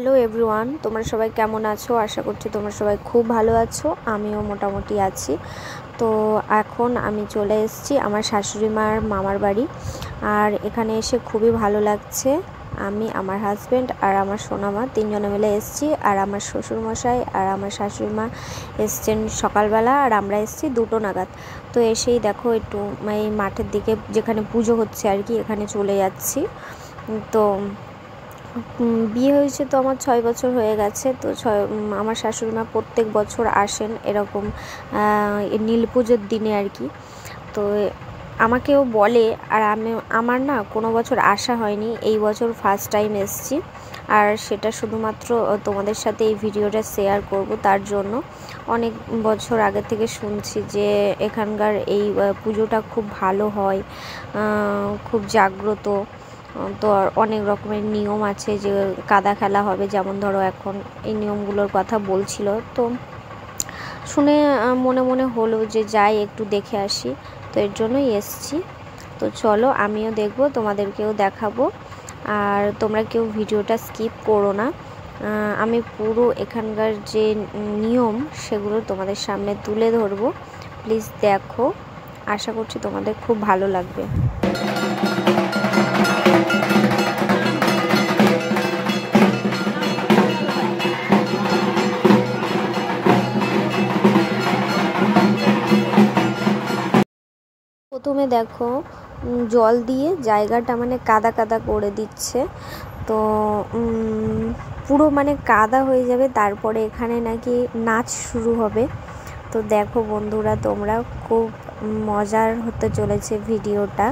Hello everyone, তোমরা সবাই কেমন আছো? আশা করছি তোমরা সবাই খুব ভালো আছো। আমিও মোটামুটি আছি। তো এখন আমি চলে এসেছি আমার শাশুড়ি মার মামার বাড়ি। আর এখানে এসে খুবই ভালো লাগছে। আমি, আমার হাজব্যান্ড আর আমার সোনামা তিনজনে মিলে এসেছি। আর আমার শ্বশুরমশাই আর আমার শাশুড়ি মা এসছেন সকালবেলা, আর আমরা এসেছি 2টো নাগাদ। তো এসেই দেখো একটু এই মাঠের দিকে যেখানে পুজো হচ্ছে আর কি, এখানে চলে যাচ্ছি। তো বিয়ে হয়েছে তো আমার 6 বছর হয়ে গেছে। তো আমার শাশুড়ি মা প্রত্যেক বছর আসেন এরকম নীল পুজোর দিনে আর কি। তো আমাকেও বলে, আর আমার না কোনো বছর আসা হয়নি, এই বছর ফার্স্ট টাইম এসেছি। আর সেটা শুধুমাত্র তোমাদের সাথে এই ভিডিওটা শেয়ার করব, তার জন্য অনেক বছর আগে থেকে শুনছি যে এখানকার এই পুজোটা খুব ভালো হয়, খুব জাগ্রত। তো অনেক রকমের নিয়ম আছে, যে কাদা খেলা হবে, যেমন ধরো এখন এই নিয়মগুলোর কথা বলছিল। তো শুনে মনে মনে হলো যে যাই একটু দেখে আসি, তো এর জন্যই এসছি। তো চলো আমিও দেখব, তোমাদেরকেও দেখাবো। আর তোমরা কেউ ভিডিওটা স্কিপ করো না। আমি পুরো এখানকার যে নিয়ম সেগুলো তোমাদের সামনে তুলে ধরবো। প্লিজ দেখো, আশা করছি তোমাদের খুব ভালো লাগবে। প্রথমে দেখো জল দিয়ে জায়গাটা মানে কাদা কাদা করে দিচ্ছে। তো পুরো মানে কাদা হয়ে যাবে, তারপরে এখানে নাকি নাচ শুরু হবে। তো দেখো বন্ধুরা, তোমরা খুব মজার হতে চলেছে ভিডিওটা।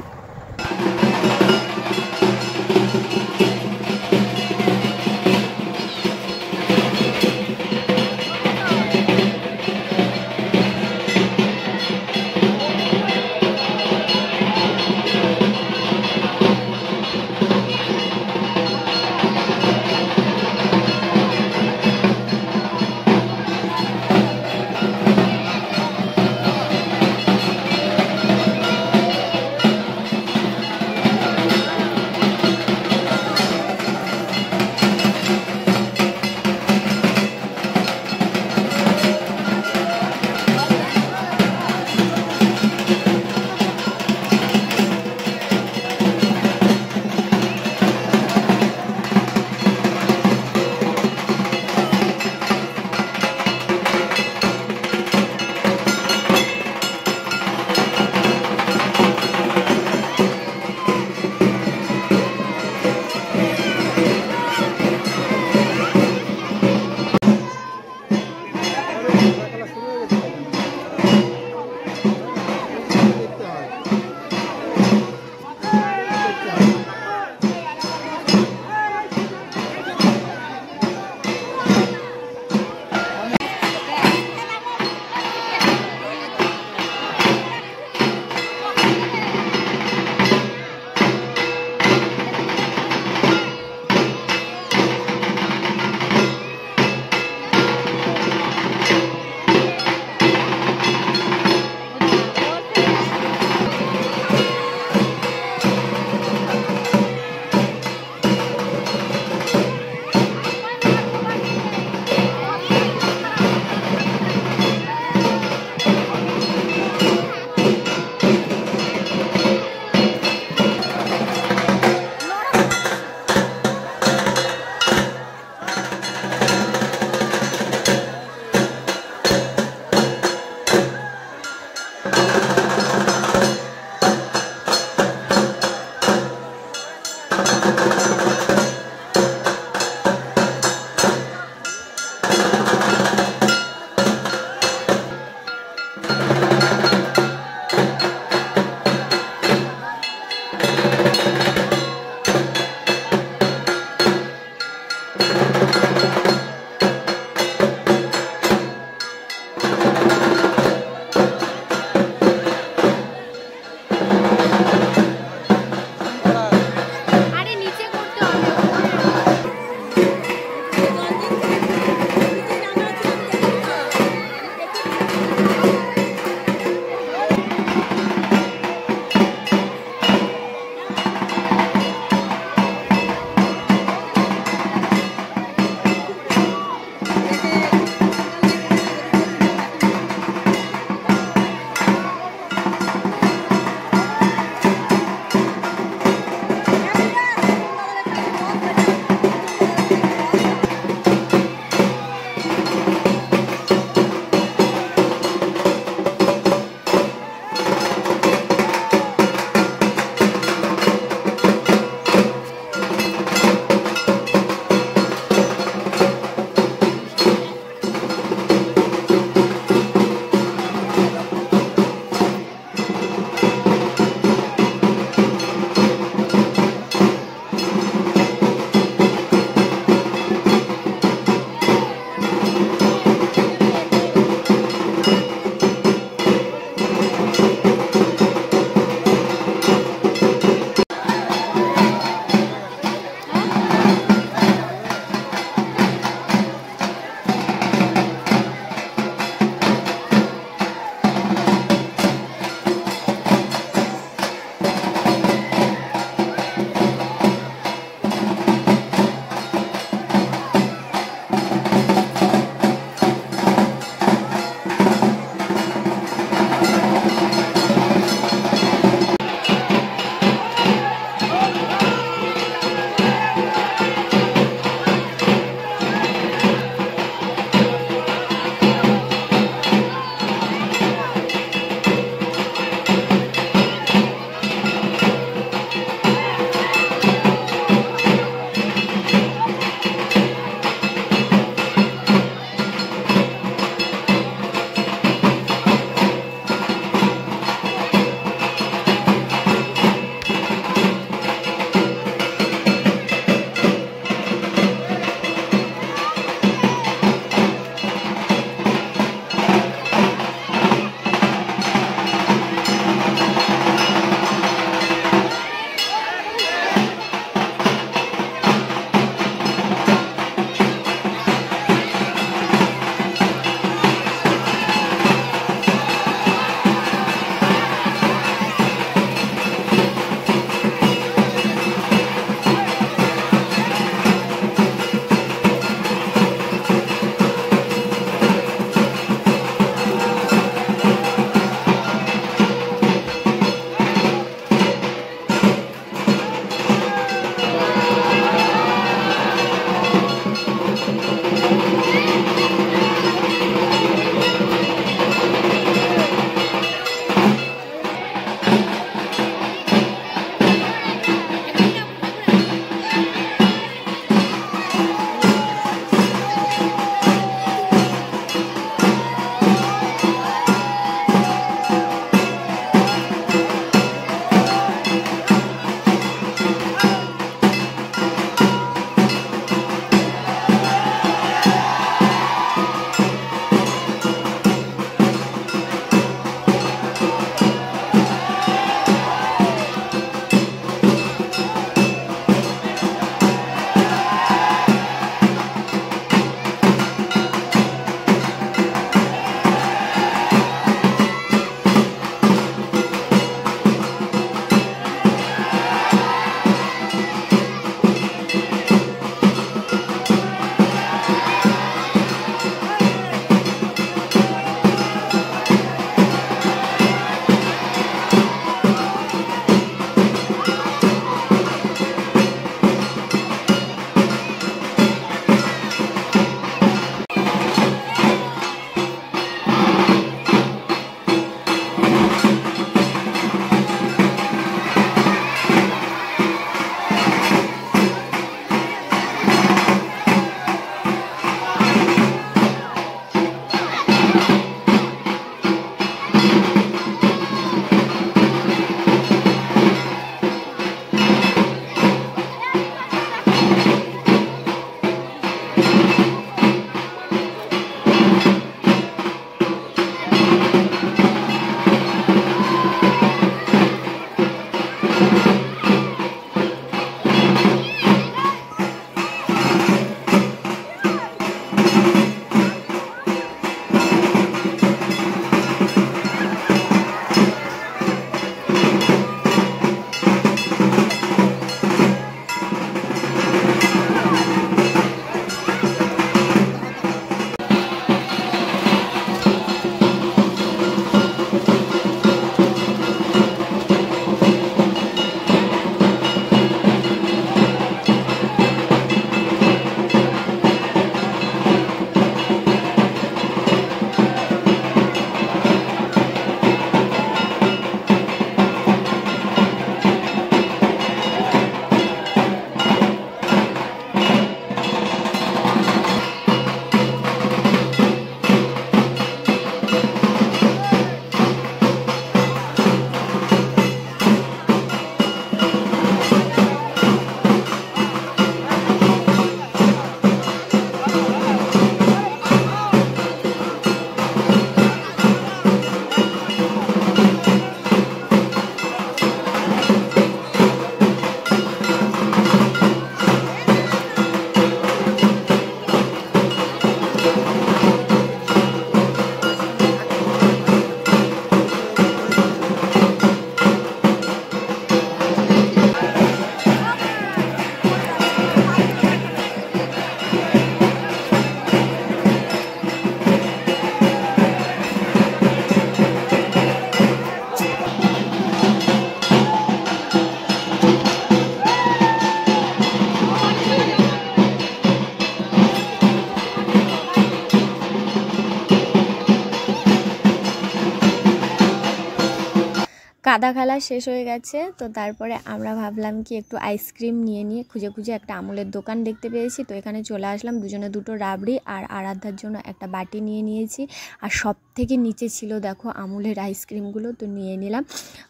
কাদা খেলা শেষ হয়ে গেছে, তো তারপরে আমরা ভাবলাম কি একটু আইসক্রিম নিয়ে খুঁজে খুঁজে একটা আমুলের দোকান দেখতে পেয়েছি, তো এখানে চলে আসলাম। দুজনে দুটো রাবড়ি আর আরাধ্যার জন্য একটা বাটি নিয়েছি। আর সব থেকে নিচে ছিল দেখো আমুলের আইসক্রিমগুলো, তো নিয়ে নিলাম।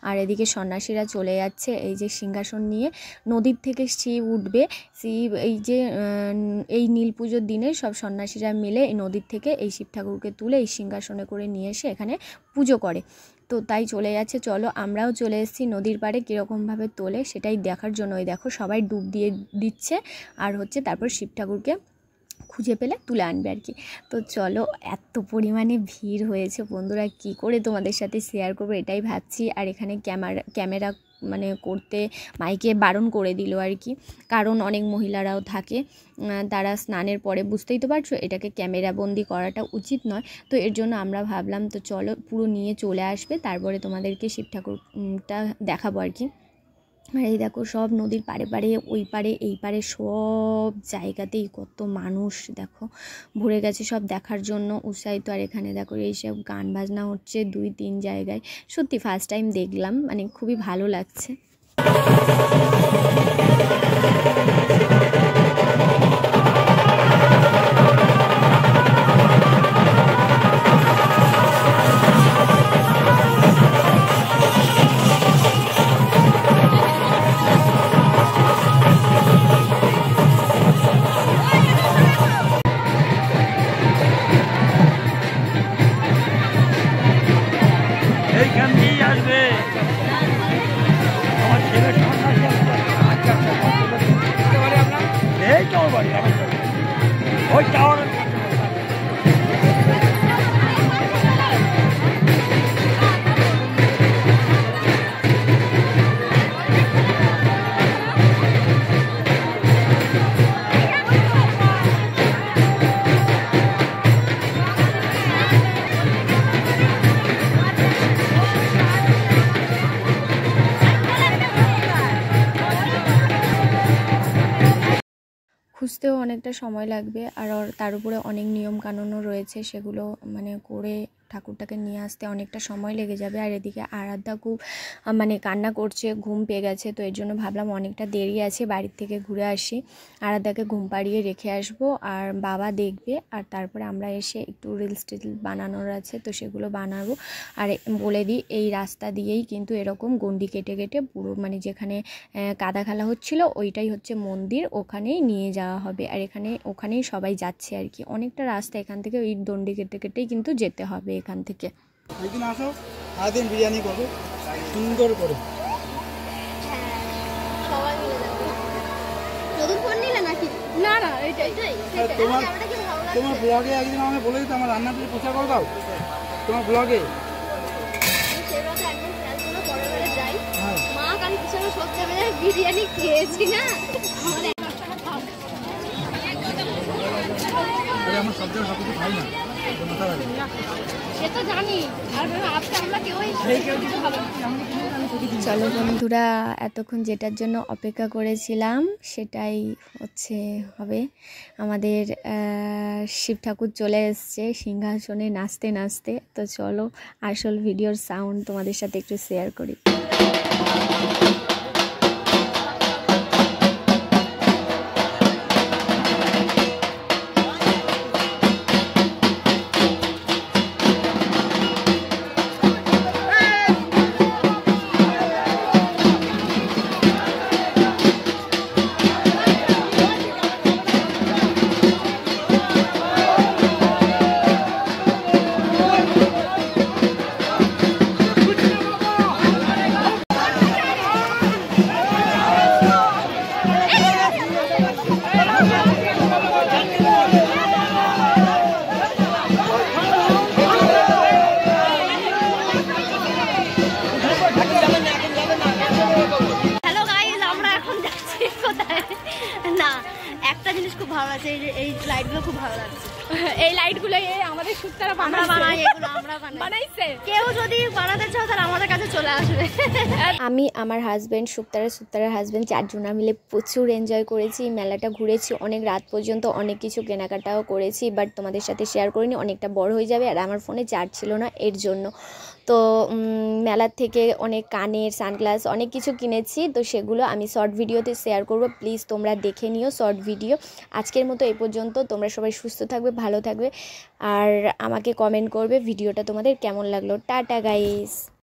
আর এদিকে সন্ন্যাসীরা চলে যাচ্ছে এই যে সিংহাসন নিয়ে। নদীর থেকে শিব উঠবে, শিব এই নীল পুজোর দিনে সব সন্ন্যাসীরা মিলে এই নদীর থেকে এই শিব ঠাকুরকে তুলে এই সিংহাসনে করে নিয়ে এসে এখানে পুজো করে। তো তাই চলে যাচ্ছে, চলো আমরাও চলে এসেছি নদীর পাড়ে। কীরকমভাবে তোলে সেটাই দেখার জন্য ওই দেখো সবাই ডুব দিয়ে দিচ্ছে, আর হচ্ছে তারপর শিব ঠাকুরকে খুঁজে পেলে তুলে আনবে আর কি। তো চলো, এত পরিমাণে ভিড় হয়েছে বন্ধুরা, কি করে তোমাদের সাথে শেয়ার করবো এটাই ভাবছি। আর এখানে ক্যামেরা মানে করতে মাইকে বারণ করে দিল আর কি, কারণ অনেক মহিলারাও থাকে, তারা স্নানের পরে, বুঝতেই তো পারছো এটাকে ক্যামেরা বন্দি করাটা উচিত নয়। তো এর জন্য আমরা ভাবলাম তো চলো পুরো নিয়ে চলে আসবে, তারপরে তোমাদেরকে শিব ঠাকুরটা দেখাবো আর কি। আর এই দেখো সব নদীর পাড়ে পাড়ে, ওই পাড়ে এই পাড়ে সব জায়গাতেই কত মানুষ দেখো ভরে গেছে সব দেখার জন্য উৎসাহিত। আর এখানে দেখো এইসব গান বাজনা হচ্ছে 2-3 জায়গায়, সত্যি ফার্স্ট টাইম দেখলাম, মানে খুবই ভালো লাগছে। খুঁজতেও অনেকটা সময় লাগবে, আর তার উপরে অনেক নিয়ম কানুনও রয়েছে, সেগুলো মানে করে ঠাকুরটাকে নিয়ে আসতে অনেকটা সময় লেগে যাবে। আর এদিকে আরাধ্যা খুব মানে কান্না করছে, ঘুম পেয়ে গেছে, তো এর জন্য ভাবলাম অনেকটা দেরি আছে, বাড়ির থেকে ঘুরে আসি, আরাধ্যাকে ঘুম পাড়িয়ে রেখে আসবো, আর বাবা দেখবে। আর তারপরে আমরা এসে একটু রিলস টিল বানানোর আছে, তো সেগুলো বানাবো। আর বলে দিই এই রাস্তা দিয়েই কিন্তু এরকম গন্ডি কেটে কেটে পুরো মানে যেখানে কাদা খেলা হচ্ছিল ওইটাই হচ্ছে মন্দির, ওখানেই নিয়ে যাওয়া হবে। আর ওখানেই সবাই যাচ্ছে আর কি, অনেকটা রাস্তা এখান থেকে ওই দণ্ডি কেটে কেটেই কিন্তু যেতে হবে এখান থেকে। একদিন আসো, আরেকদিন বিরিয়ানি করবো সুন্দর করে, সবাই মিলে যাবো। নতুন ফোন নিলে নাকি? না না, এটাই তোমার ব্লগে একদিন আমাকে বলে দিতে আমার রান্নাটা প্রচার করে দাও তোমার ব্লগে। মা কাল পিছনে সত্যি বিরিয়ানি খেয়েছি না, আমার সব জায়গায় সব কিছু খাই না, সে তো জানি। আর আজকে আমরা কেউই চলো বন্ধুরা, এতক্ষণ যেটার জন্য অপেক্ষা করেছিলাম সেটাই হচ্ছে হবে। আমাদের শিব ঠাকুর চলে এসছে সিংহাসনে নাচতে নাচতে। তো চলো আসল ভিডিওর সাউন্ড তোমাদের সাথে একটু শেয়ার করি। ভালো লাগছে, এই লাইটগুলো খুব ভালো লাগছে। এই লাইটগুলো আমাদের শুক্তারা আমরা বানাই, এগুলো আমরা বানাইছে। কেউ যদি বানাতে চাও তাহলে আমাদের কাছে চলে আসবে। আমি, আমার হাজব্যান্ড, সুক্তারের হাজব্যান্ড, 4 জনা মিলে প্রচুর এনজয় করেছি। মেলাটা ঘুরেছি অনেক রাত পর্যন্ত, অনেক কিছু কেনাকাটাও করেছি, বাট তোমাদের সাথে শেয়ার করিনি, অনেকটা বড় হয়ে যাবে আর আমার ফোনে চার্জ ছিল না এর জন্য। তো মেলার থেকে অনেক কানের, সানগ্লাস অনেক কিছু কিনেছি, তো সেগুলো আমি শর্ট ভিডিওতে শেয়ার করব। প্লিজ তোমরা দেখে নিও শর্ট ভিডিও। আজকের মতো এই পর্যন্ত। তোমরা সবাই সুস্থ থাকবে, ভালো থাকবে আর আমাকে কমেন্ট করবে ভিডিওটা তোমাদের কেমন লাগলো। Tata guys.